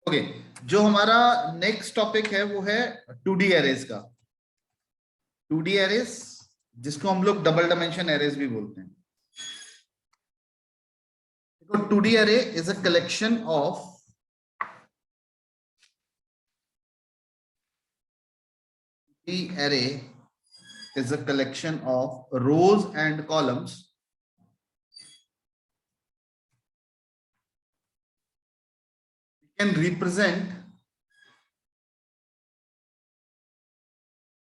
Okay, जो हमारा next topic है वो है 2D एरेज का। 2D एरेज जिसको हम लोग डबल डायमेंशन एरेज भी बोलते हैं। देखो 2D array is a collection of array is a collection of rows and columns we can represent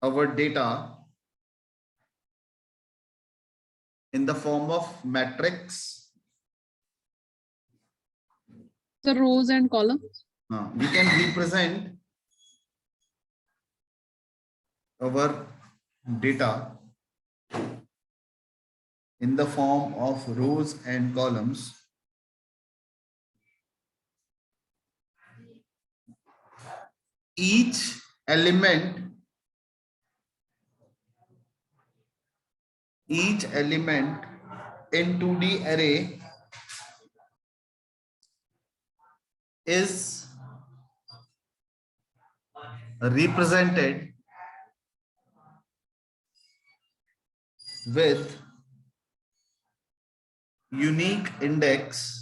our data in the form of matrix. The rows and columns. We can represent our data in the form of rows and columns each element in 2D array is represented with unique index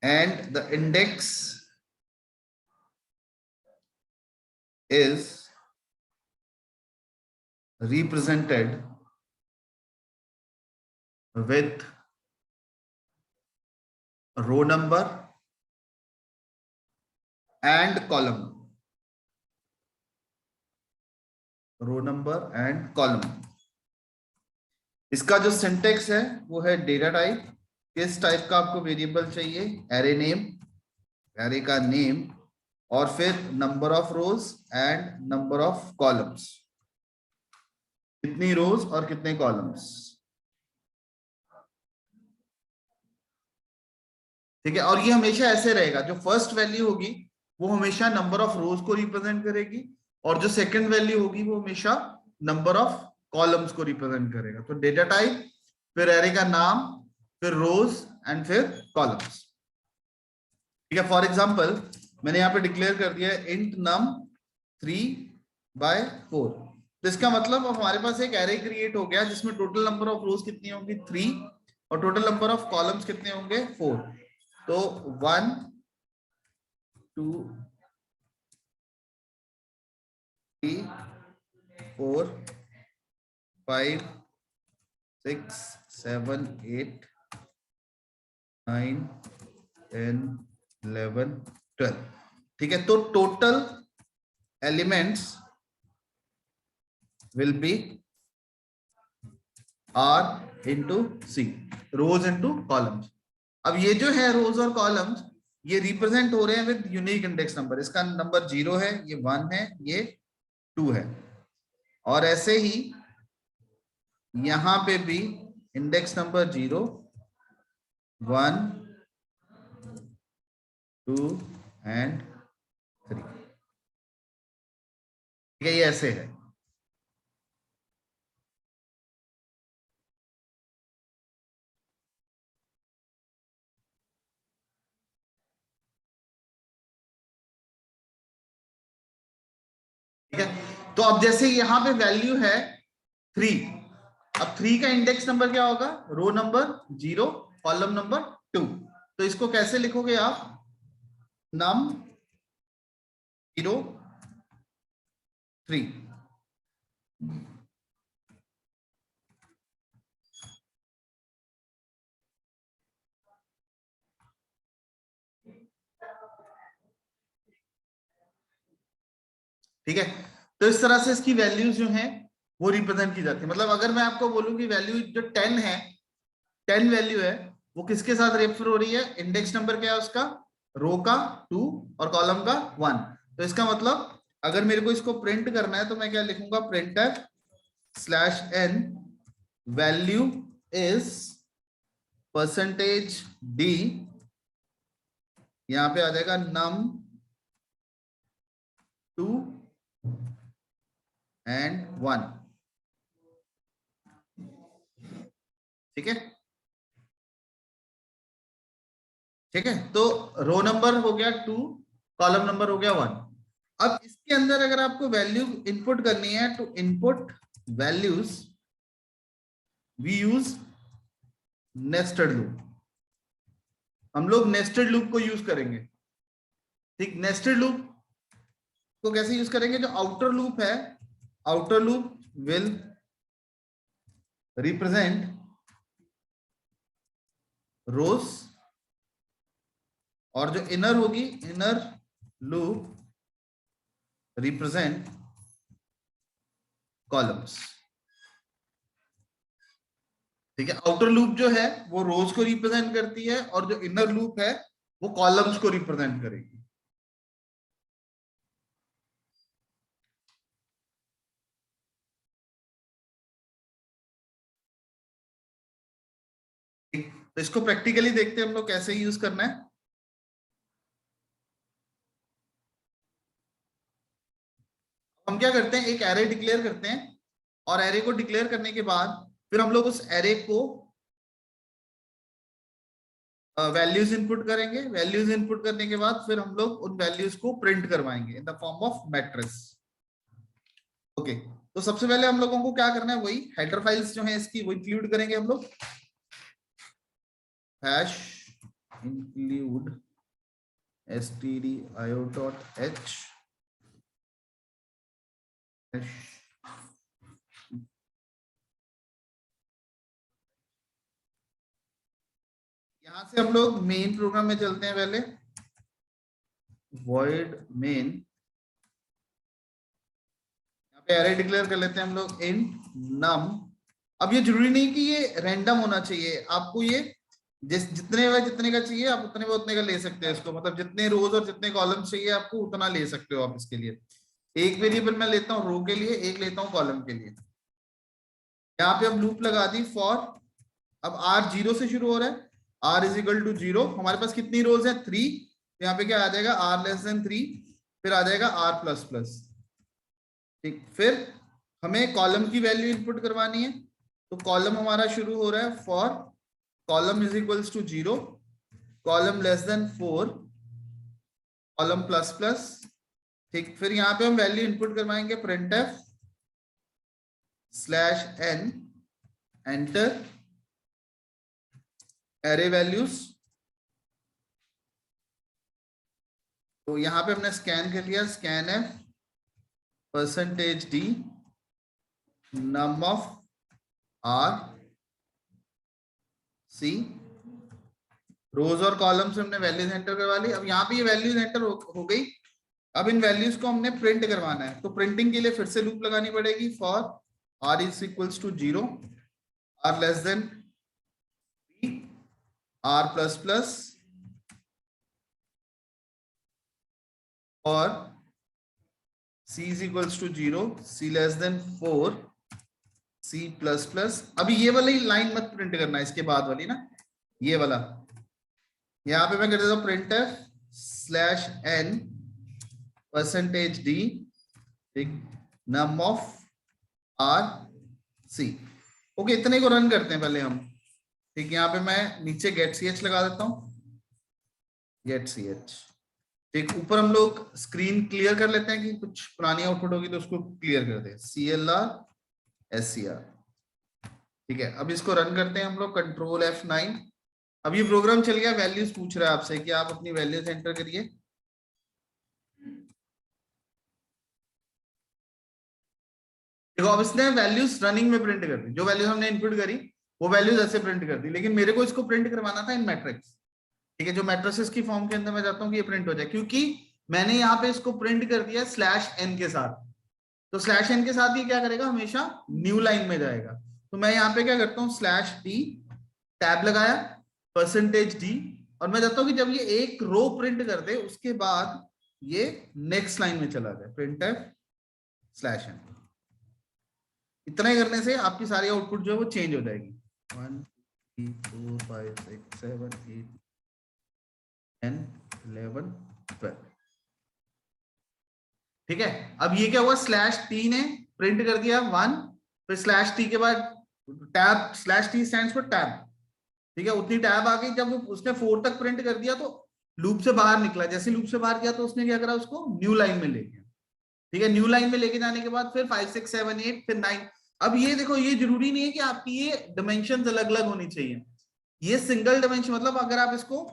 and the index is represented with row number and column. इसका जो syntax है वो है data type. किस type का आपको variable चाहिए? Array name, array का नेम, और फिर number of rose and number of columns, कितनी रोज और कितने कॉलम्स। ठीक है, और ये हमेशा ऐसे रहेगा, जो फर्स्ट वैल्यू होगी वो हमेशा नंबर ऑफ रोज को रिप्रेजेंट करेगी और जो सेकंड वैल्यू होगी वो हमेशा नंबर ऑफ कॉलम्स को रिप्रेजेंट करेगा। तो डेटा टाइप, फिर एरे का नाम, फिर रोज एंड फिर कॉलम्स। ठीक है, फॉर एग्जांपल मैंने यहाँ पे डिक्लेयर कर दिया है इंट num 3/4। तो इसका मतलब अब हमारे पास एक एरे क्रिएट हो गया जिसमें टोटल नंबर ऑफ रोज कितनी होंगी 3 और टोटल नंबर ऑफ कॉलम्स कितने होंगे 4। तो 1 2 3 4 5 6 7 8 9 10 11 12। ठीक है, तो total elements will be R into C, rows into columns. अब ये जो है रोज और कॉलम्स ये रिप्रेजेंट हो रहे हैं विद यूनिक इंडेक्स नंबर। इसका नंबर 0 है, ये 1 है, ये 2 है। और ऐसे ही यहां पे भी इंडेक्स नंबर 0 1 2 एंड 3। ठीक है, ये ऐसे है। ठीक है, तो अब जैसे यहां पे वैल्यू है 3, अब 3 का इंडेक्स नंबर क्या होगा? Row number 0, column number 2। तो इसको कैसे लिखोगे आप? num 0 3। ठीक है, तो इस तरह से इसकी वैल्यूज जो हैं वो रिप्रेजेंट की जाती है। मतलब अगर मैं आपको बोलूं कि वैल्यू जो 10 है, 10 वैल्यू है, वो किसके साथ रेफर हो रही है? इंडेक्स नंबर क्या है उसका? रो का 2 और कॉलम का 1। तो इसका मतलब अगर मेरे को इसको प्रिंट करना है तो मैं क्या लिखूंगा? printf/n वैल्यू इज %d, यहां पे आ जाएगा num 2 and 1। ठीक है, ठीक है। तो रो नंबर हो गया 2, कॉलम नंबर हो गया 1। अब इसके अंदर अगर आपको वैल्यू इनपुट करनी है तो input values we use nested loop. हम लोग नेस्टेड लूप को यूज करेंगे। ठीक, नेस्टेड लूप को कैसे यूज करेंगे? जो आउटर लूप है, आउटर लूप विल रिप्रेजेंट रोज, और जो इनर होगी, इनर लूप रिप्रेजेंट कॉलम्स। ठीक है, आउटर लूप जो है वो रोज को रिप्रेजेंट करती है और जो इनर लूप है वो कॉलम्स को रिप्रेजेंट करेगी। तो इसको प्रैक्टिकली देखते हैं हम लोग कैसे यूज करना है। हम क्या करते हैं, एक एरे डिक्लेयर करते हैं और एरे को डिक्लेयर करने के बाद फिर हम लोग उस एरे को वैल्यूज इनपुट करेंगे। वैल्यूज इनपुट करने के बाद फिर हम लोग उन वैल्यूज को प्रिंट करवाएंगे in the form of matrix. Okay, तो सबसे पहले हम लोगों को क्या करना है, वही हेडर फाइल्स जो है इसकी वो इंक्लूड करेंगे हम लोग। हैश इंक्लूड stdio.h यहां से हम लोग मेन प्रोग्राम में चलते हैं। पहले void main, यहाँ पे एरे डिक्लेयर कर लेते हैं हम लोग int num। अब ये जरूरी नहीं कि ये रैंडम होना चाहिए, आपको ये जितने का चाहिए आप उतने का ले सकते हैं इसको। मतलब जितने रोज और जितने कॉलम चाहिए आपको उतना ले सकते हो आप इसके लिए। एक वेरिएबल मैं लेता हूँ रो के लिए, एक लेता हूँ कॉलम के लिए। यहाँ पे अब लूप लगा दी फॉर, अब r 0 से शुरू हो रहा है, r इज इक्वल टू 0। हमारे पास कितनी रोज है? 3। यहाँ पे क्या आ जाएगा? r लेस देन 3, फिर आ जाएगा r प्लस प्लस। ठीक, फिर हमें कॉलम की वैल्यू इनपुट करवानी है। तो कॉलम हमारा शुरू हो रहा है for column is equals to 0, column less than 4, column plus plus. ठीक, फिर यहाँ पे हम वैल्यू इनपुट करवाएंगे printf /n enter array values. तो यहाँ पे हमने स्कैन कर लिया, scanf %d num of r c, रोज और कॉलम से हमने वैल्यूज एंटर करवा ली। अब यहाँ पे ये वैल्यूज एंटर हो गई। अब इन वैल्यूज को हमने प्रिंट करवाना है, तो प्रिंटिंग के लिए फिर से लूप लगानी पड़ेगी for r is equals to 0, r less than 3, r plus plus, और c is equals to 0, c less than 4, c plus plus. अभी ये वाली लाइन मत प्रिंट करना, इसके बाद वाली ना, ये वाला। यहाँ पे मैं कर देता हूँ printf /n %d num of r c। Okay, इतने को रन करते हैं पहले हम। ठीक, यहाँ पे मैं नीचे get ch लगा देता हूँ, get ch। ठीक, ऊपर हम लोग स्क्रीन क्लियर कर लेते हैं कि कुछ पुरानी आउटपुट होगी तो उसको क्लियर कर दे, clr scr। ठीक है, अब इसको रन करते हैं हम लोग, कंट्रोल F9। अब ये प्रोग्राम चल गया, वैल्यूज पूछ रहा है आपसे कि आप अपनी वैल्यूज एंटर करिए। देखो, अब इसने वैल्यूज रनिंग में प्रिंट कर दी, जो वैल्यूज हमने इनपुट करी वो वैल्यूज ऐसे प्रिंट कर दी, लेकिन मेरे को इसको प्रिंट करवाना था इन मैट्रिक्स। ठीक है, जो मैट्रिसेस की फॉर्म के अंदर मैं चाहता हूँ कि ये प्रिंट हो जाए, क्योंकि मैंने यहाँ पे इसको प्रिंट कर दिया /n के साथ। तो /n के साथ ये क्या करेगा? हमेशा न्यू लाइन में जाएगा। तो मैं यहाँ पे क्या करता हूँ, /d टैब लगाया, %d, और मैं चाहता हूँ कि जब ये एक रो प्रिंट कर दे उसके बाद ये नेक्स्ट लाइन में चला जाए, printf /n। इतना ही करने से आपकी सारी आउटपुट जो है वो चेंज हो जाएगी। 1 3 4 5 6 7 8 10 11 12। ठीक है, अब ये क्या हुआ, /t ने प्रिंट कर दिया 1, फिर /t के बाद tab slash T stands for tab, ठीक है। उतनी टैब आ गई, जब उसने 4 तक प्रिंट कर दिया तो लूप से बाहर निकला, जैसे लूप से बाहर गया तो उसने क्या करा, उसको न्यू लाइन में ले गया, ठीक है। न्यू लाइन में लेके जाने के बाद फिर 5 6 7 8 फिर 9। अब ये देखो, ये जरूरी नहीं है कि आपकी ये डिमेंशन अलग अलग होनी चाहिए, ये सिंगल डिमेंशन, मतलब अगर आप इसको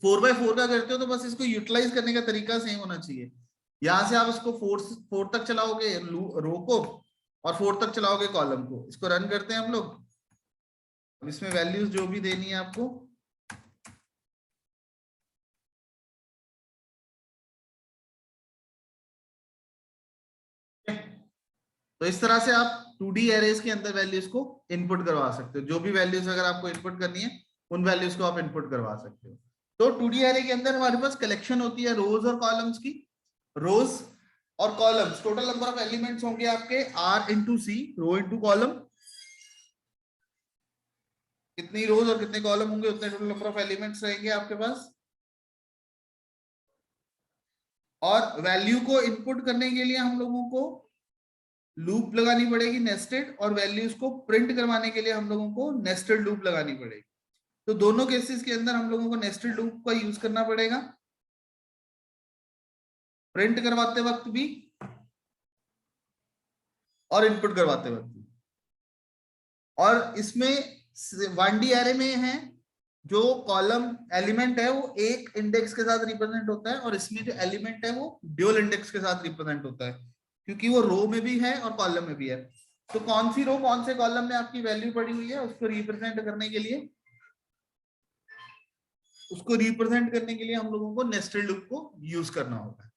4x4 का करते हो तो बस इसको यूटिलाइज करने का तरीका सेम होना चाहिए। यहां से आप इसको 4 तक चलाओगे रो को, और 4 तक चलाओगे कॉलम को। इसको रन करते हैं हम लोग। अब इसमें वैल्यूज जो भी देनी है आपको, तो इस तरह से आप 2D एरेज के अंदर वैल्यूज को इनपुट करवा सकते हो। जो भी वैल्यूज अगर आपको इनपुट करनी है उन वैल्यूज को आप इनपुट करवा सकते हो। तो 2D एरे के अंदर हमारे पास कलेक्शन होती है रोज और कॉलम्स की। रोज और columns, total number of elements होंगे आपके R इंटू सी, रो इंटू कॉलम। कितनी रोज और कितने कॉलम होंगे उतने टोटल नंबर ऑफ एलिमेंट्स रहेंगे आपके पास। और वैल्यू को इनपुट करने के लिए हम लोगों को लूप लगानी पड़ेगी नेस्टेड, और वैल्यूज को प्रिंट करवाने के लिए हम लोगों को नेस्टेड लूप लगानी पड़ेगी। तो दोनों केसेस के अंदर हम लोगों को नेस्टेड लूप का यूज करना पड़ेगा, प्रिंट करवाते वक्त भी और इनपुट करवाते वक्त भी। और इसमें 1D एरे में है जो कॉलम एलिमेंट है वो एक इंडेक्स के साथ रिप्रेजेंट होता है, और इसमें जो एलिमेंट है वो ड्यूल इंडेक्स के साथ रिप्रेजेंट होता है, क्योंकि वो रो में भी है और कॉलम में भी है। तो कौन सी रो कौन से कॉलम में आपकी वैल्यू पड़ी हुई है, उसको रिप्रेजेंट करने के लिए हम लोगों को नेस्टेड लूप को यूज करना होगा।